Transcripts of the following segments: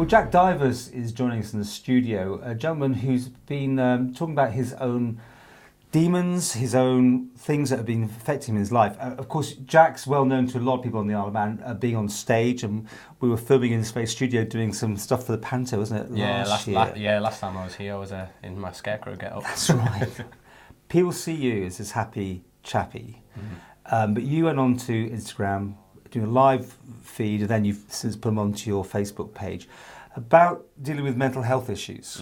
Well, Jack Divers is joining us in the studio, a gentleman who's been talking about his own demons, his own things that have been affecting him in his life. Of course, Jack's well known to a lot of people on the Isle of Man, being on stage, and we were filming in his space studio doing some stuff for the Panto, wasn't it? Last time I was here, I was in my scarecrow get-up. That's right. People see you as this happy chappy, but you went on to Instagram, doing a live feed, and then you've since put them onto your Facebook page about dealing with mental health issues.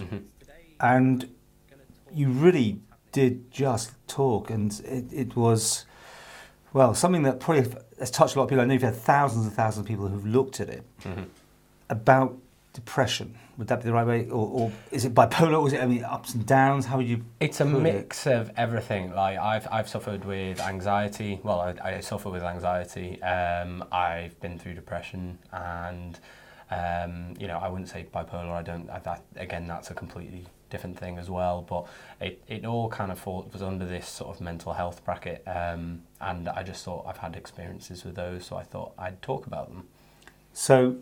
And you really did just talk, and it was, well, something that probably has touched a lot of people. I know you've had thousands and thousands of people who've looked at it, about depression. Would that be the right way? Or is it bipolar? Or is it, ups and downs? How would you... It's a mix of everything. Like, I've suffered with anxiety. Well, I suffer with anxiety. I've been through depression, and, I wouldn't say bipolar. Again, that's a completely different thing as well. But it all kind of was under this sort of mental health bracket. And I just thought I've had experiences with those, so I thought I'd talk about them. So...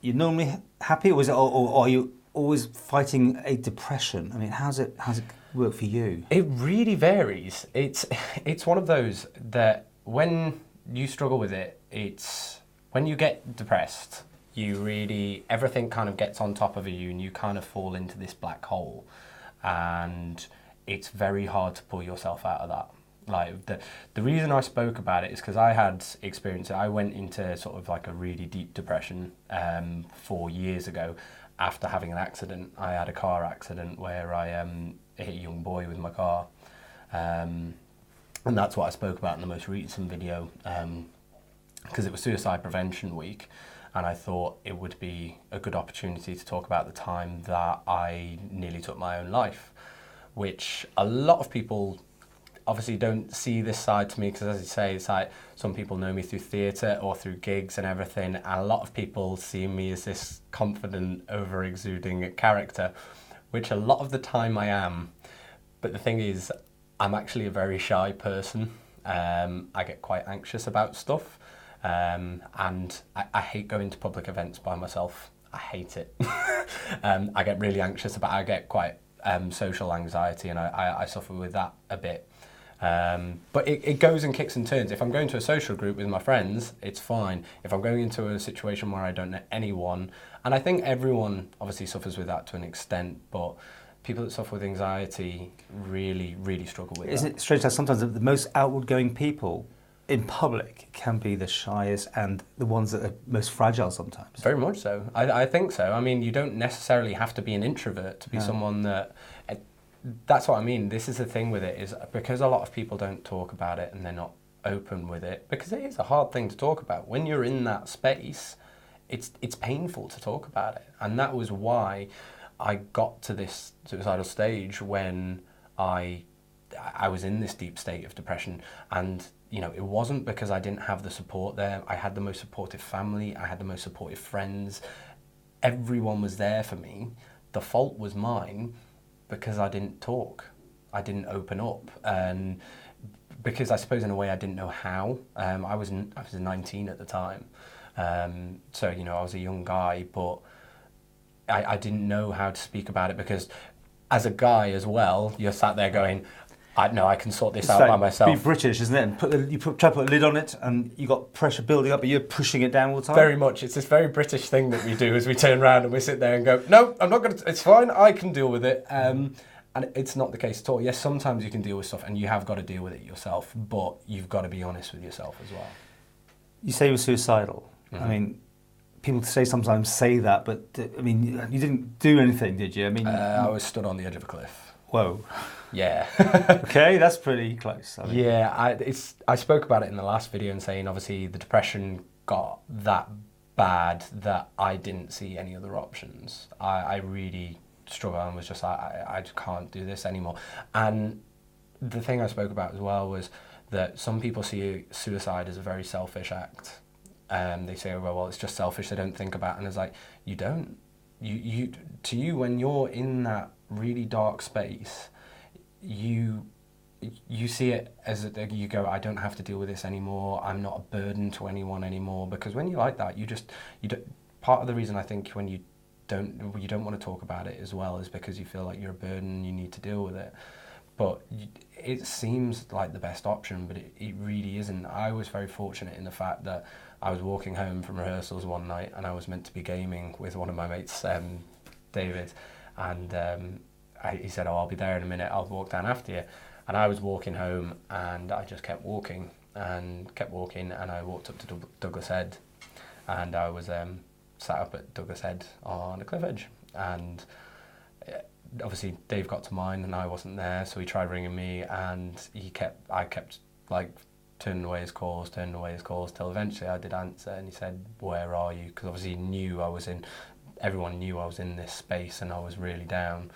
you're normally happy, or are you always fighting a depression? I mean, how's it work for you? It really varies. It's one of those that when you struggle with it, it's when you get depressed, everything kind of gets on top of you, and you kind of fall into this black hole, and it's very hard to pull yourself out of that. Like the reason I spoke about it is because I had experience. I went into sort of like a really deep depression 4 years ago after having an accident. I had a car accident where I hit a young boy with my car, and that's what I spoke about in the most recent video, because it was Suicide Prevention Week, and I thought it would be a good opportunity to talk about the time that I nearly took my own life, which a lot of people obviously don't see this side to me, because as you say, it's like some people know me through theatre or through gigs and everything, and a lot of people see me as this confident, over-exuding character, which a lot of the time I am. But the thing is, I'm actually a very shy person. I get quite anxious about stuff, and I hate going to public events by myself. I hate it. I get really anxious I get quite social anxiety, and I suffer with that a bit. But it goes in kicks and turns. If I'm going to a social group with my friends, it's fine. If I'm going into a situation where I don't know anyone, and I think everyone obviously suffers with that to an extent, but people that suffer with anxiety really, really struggle with that. Isn't it strange how sometimes the most outward-going people in public can be the shyest and the ones that are most fragile sometimes? Very much so. I think so. I mean, you don't necessarily have to be an introvert to be someone that... That's what I mean. This is the thing with it, is because a lot of people don't talk about it and they're not open with it, because it is a hard thing to talk about. When you're in that space, it's painful to talk about it. And that was why I got to this suicidal stage, when I was in this deep state of depression. And, it wasn't because I didn't have the support there. I had the most supportive family. I had the most supportive friends. Everyone was there for me. The fault was mine, because I didn't talk, I didn't open up, and because I suppose in a way I didn't know how. I was 19 at the time, so I was a young guy, but I didn't know how to speak about it, because as a guy as well, you're sat there going, I can sort this out by myself. Be British, isn't it? And try to put a lid on it, and you got pressure building up, but you're pushing it down all the time. Very much. It's this very British thing that we do, as we turn around and we sit there and go, no, I'm not going to. It's fine. I can deal with it. And it's not the case at all. Yes, sometimes you can deal with stuff, and you have got to deal with it yourself, but you've got to be honest with yourself as well. You say you were suicidal. I mean, people sometimes say that, but I mean, you didn't do anything, did you? I mean, I was stood on the edge of a cliff. Whoa. Yeah. Okay, that's pretty close. I mean. Yeah, I spoke about it in the last video, and saying obviously the depression got that bad that I didn't see any other options. I really struggled and was just like, I just can't do this anymore. And the thing I spoke about as well was that some people see suicide as a very selfish act. They say, well, it's just selfish, they don't think about it. And it's like, you don't. To you, when you're in that really dark space, you see it as you go, I don't have to deal with this anymore. I'm not a burden to anyone anymore. Because when you're like that, you don't. Part of the reason I think when you you don't want to talk about it as well, is because you feel like you're a burden and you need to deal with it. But it seems like the best option, but it really isn't. I was very fortunate in the fact that I was walking home from rehearsals one night and I was meant to be gaming with one of my mates, David, and he said, "Oh, I'll be there in a minute, I'll walk down after you." And I was walking home and I just kept walking and I walked up to Douglas Head, and I was sat up at Douglas Head on a cliff edge, and obviously Dave got to mine and I wasn't there, so he tried ringing me, and I kept like turning away his calls till eventually I did answer, and he said, "Where are you?" Because obviously everyone knew I was in this space and I was really down.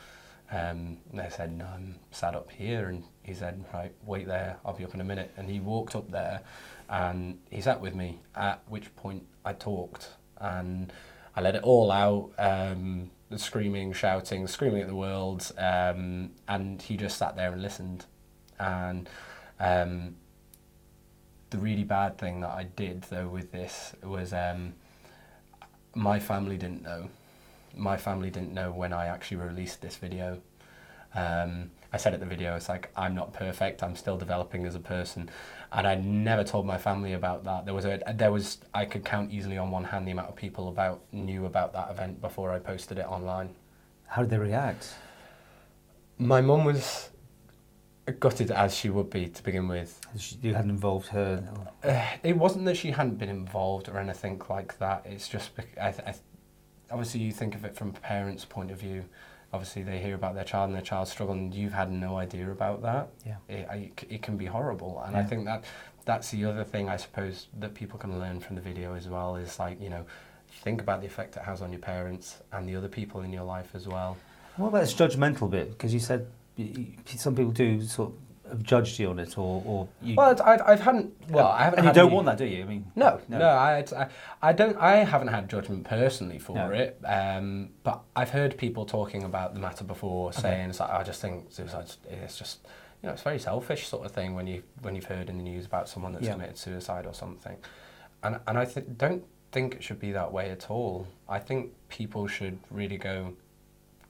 And I said, "No, I'm sat up here," and he said, "Right, wait there, I'll be up in a minute." And he walked up there and he sat with me, at which point I talked and I let it all out, screaming, shouting, screaming at the world, and he just sat there and listened. And the really bad thing that I did though with this was my family didn't know. My family didn't know when I actually released this video. I said at the video, it's like, I'm not perfect, I'm still developing as a person, and I never told my family about that. There was I could count easily on one hand the amount of people knew about that event before I posted it online. How did they react? My mum was gutted, as she would be to begin with. You hadn't involved her? It wasn't that she hadn't been involved or anything like that. It's just, obviously you think of it from a parent's point of view. Obviously they hear about their child and their child's struggling, and you've had no idea about that. Yeah. It can be horrible, and yeah. I think that's the other thing I suppose that people can learn from the video as well, is like, you know, think about the effect it has on your parents and the other people in your life as well. What about this judgmental bit? Because you said some people do sort of judged you on it, or you... Well, I haven't. And you don't want that, do you? I mean, no. I don't. I haven't had judgment personally for it. But I've heard people talking about the matter before, saying it's like, I just think suicide. It's just, you know, it's very selfish sort of thing when you've heard in the news about someone that's committed suicide or something, and I don't think it should be that way at all. I think people should really go,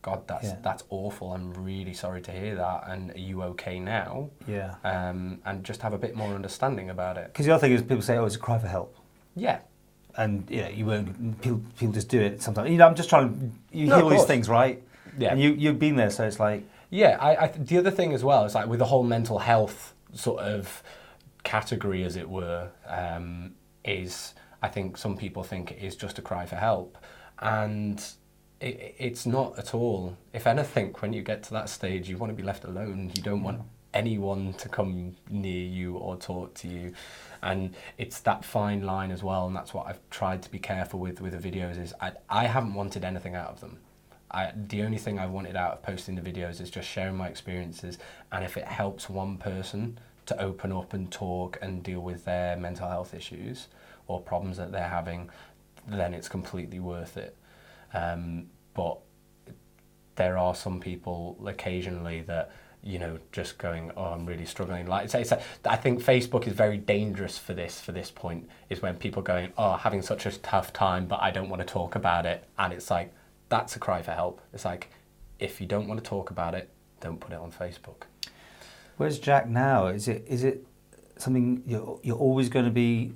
God, that's awful. I'm really sorry to hear that. And are you okay now? Yeah. And just have a bit more understanding about it. Because the other thing is people say, "Oh, it's a cry for help." Yeah. And you won't. People just do it sometimes. You know, I'm just trying. You hear all these things, right? Yeah. And you've been there, so it's like. Yeah. The other thing as well is like with the whole mental health sort of category, as it were, is I think some people think it is just a cry for help, and it's not at all. If anything, when you get to that stage, you want to be left alone. You don't want anyone to come near you or talk to you. And it's that fine line as well, and that's what I've tried to be careful with the videos, is I haven't wanted anything out of them. The only thing I've wanted out of posting the videos is just sharing my experiences, and if it helps one person to open up and talk and deal with their mental health issues or problems that they're having, then it's completely worth it. But there are some people occasionally that, you know, just going, "Oh, I'm really struggling." Like I think Facebook is very dangerous for this point, is when people going, "Oh, having such a tough time, but I don't want to talk about it." And it's like, that's a cry for help. It's like, if you don't want to talk about it, don't put it on Facebook. Where's Jack now? Is it something you're always going to be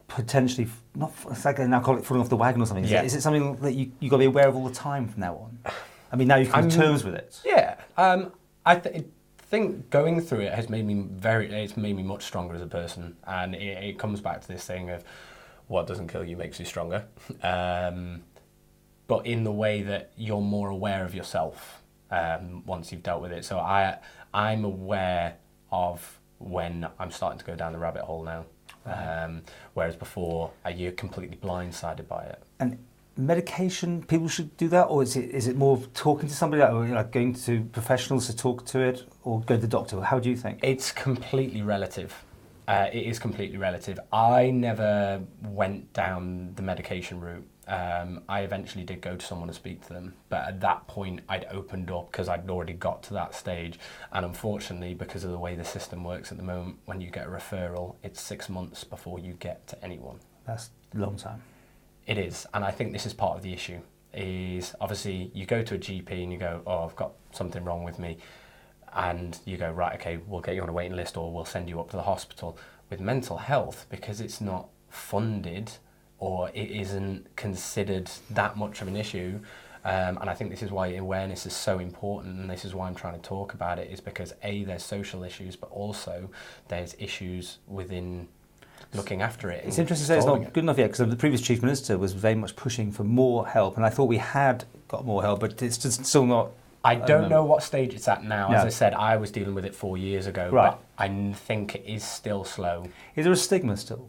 potentially, not, it's like an alcoholic falling off the wagon or something? Is it something that you got to be aware of all the time from now on? I mean, now you've come to terms with it. Yeah. I think going through it has made me it's made me much stronger as a person, and it comes back to this thing of what doesn't kill you makes you stronger, but in the way that you're more aware of yourself once you've dealt with it. So I'm aware of when I'm starting to go down the rabbit hole now, whereas before you're completely blindsided by it. And medication, people should do that, or is it more of talking to somebody, like going to professionals to talk to it, or go to the doctor? How do you think? It's completely relative. It is completely relative. I never went down the medication route. I eventually did go to someone to speak to them, but at that point I'd opened up because I'd already got to that stage, and unfortunately, because of the way the system works at the moment, when you get a referral, it's 6 months before you get to anyone. That's a long time. It is, and I think this is part of the issue. is obviously you go to a GP and you go, oh, I've got something wrong with me. And you go, right, okay, we'll get you on a waiting list or we'll send you up to the hospital. With mental health, because it's not funded or it isn't considered that much of an issue, and I think this is why awareness is so important, and this is why I'm trying to talk about it, is because A, there's social issues, but also there's issues within looking after it. It's interesting to say it's not good enough yet, because the previous Chief Minister was very much pushing for more help, and I thought we had got more help, but it's just still not. I don't know what stage it's at now. As I said, I was dealing with it 4 years ago, but I think it is still slow. Is there a stigma still?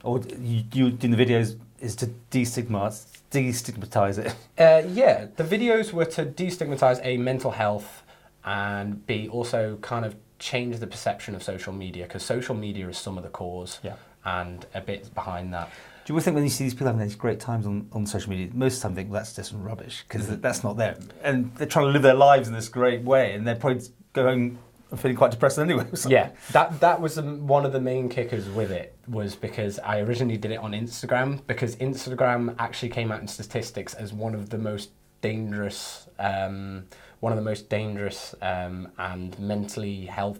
Or you doing the videos is to destigmatise it? Yeah, the videos were to destigmatise A, mental health, and B, also kind of change the perception of social media, because social media is some of the cause and a bit behind that. Do you think when you see these people having these great times on social media, most of the time think that's just rubbish, because that's not them. And they're trying to live their lives in this great way, and they're probably going and feeling quite depressed anyway. Yeah, that was one of the main kickers with it, was because I originally did it on Instagram, because Instagram actually came out in statistics as one of the most dangerous, and mentally health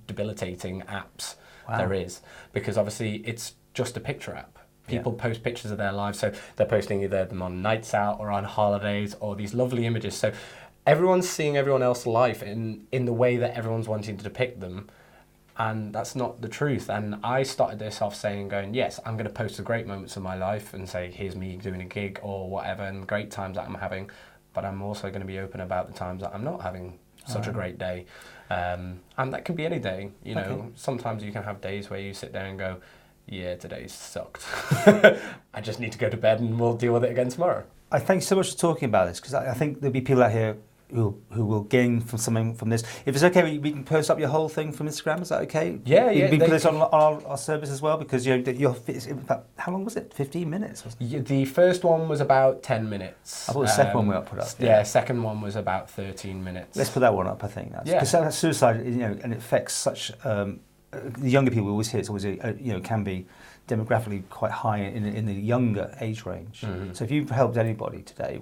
debilitating apps there is, because obviously it's just a picture app. People post pictures of their lives, so they're posting either them on nights out or on holidays or these lovely images. So everyone's seeing everyone else's life in the way that everyone's wanting to depict them, and that's not the truth. And I started this off going, yes, I'm going to post the great moments of my life and say, here's me doing a gig or whatever, and the great times that I'm having, but I'm also going to be open about the times that I'm not having such a great day. And that can be any day, you know. Sometimes you can have days where you sit there and go, yeah, today sucked. I just need to go to bed and we'll deal with it again tomorrow. I thank you so much for talking about this, because I think there'll be people out here who will gain from something from this. If it's okay, we can post up your whole thing from Instagram. Is that okay? Yeah. We can put this on our service as well, because how long was it? 15 minutes? The first one was about 10 minutes. I thought the second one we put up. Yeah, second one was about 13 minutes. Let's put that one up, I think. Because that's suicide, and it affects such. The younger people, we always hear it's always can be demographically quite high in the younger age range. Mm-hmm. So if you've helped anybody today,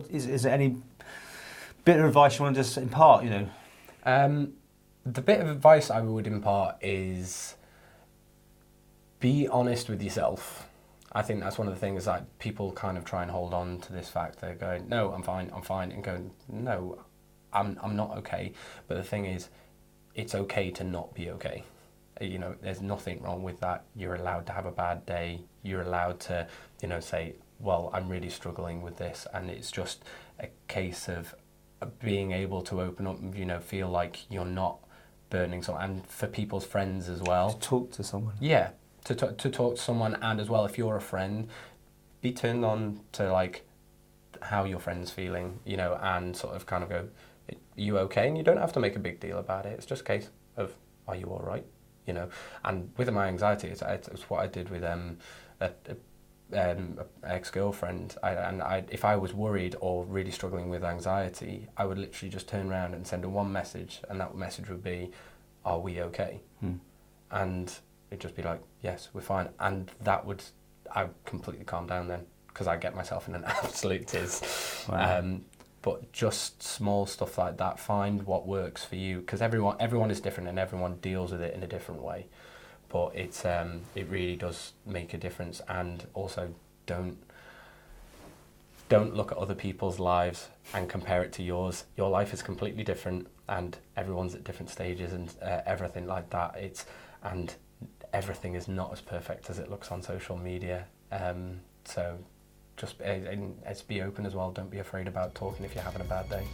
is there any bit of advice you want to just impart? The bit of advice I would impart is be honest with yourself. I think that's one of the things that people kind of try and hold on to this fact. They're going, no, I'm fine, and going, no, I'm not okay. But the thing is, it's okay to not be okay. There's nothing wrong with that. You're allowed to have a bad day. You're allowed to, say, well, I'm really struggling with this, and it's just a case of being able to open up, feel like you're not burning someone, and for people's friends as well. To talk to someone. Yeah, to talk to someone, and as well, if you're a friend, be turned on to how your friend's feeling, and sort of kind of go, are you okay? And you don't have to make a big deal about it. It's just a case of, are you all right? And with my anxiety, it's what I did with an ex-girlfriend. If I was worried or really struggling with anxiety, I would literally just turn around and send her one message, and that message would be, "Are we okay?" And it'd just be like, "Yes, we're fine." And I'd completely calm down then, because I get myself in an absolute tiz. Wow. But just small stuff like that, find what works for you, because everyone is different and everyone deals with it in a different way. But it really does make a difference. And also don't look at other people's lives and compare it to yours. Your life is completely different, and everyone's at different stages and everything like that. And everything is not as perfect as it looks on social media. So just be open as well. Don't be afraid about talking if you're having a bad day.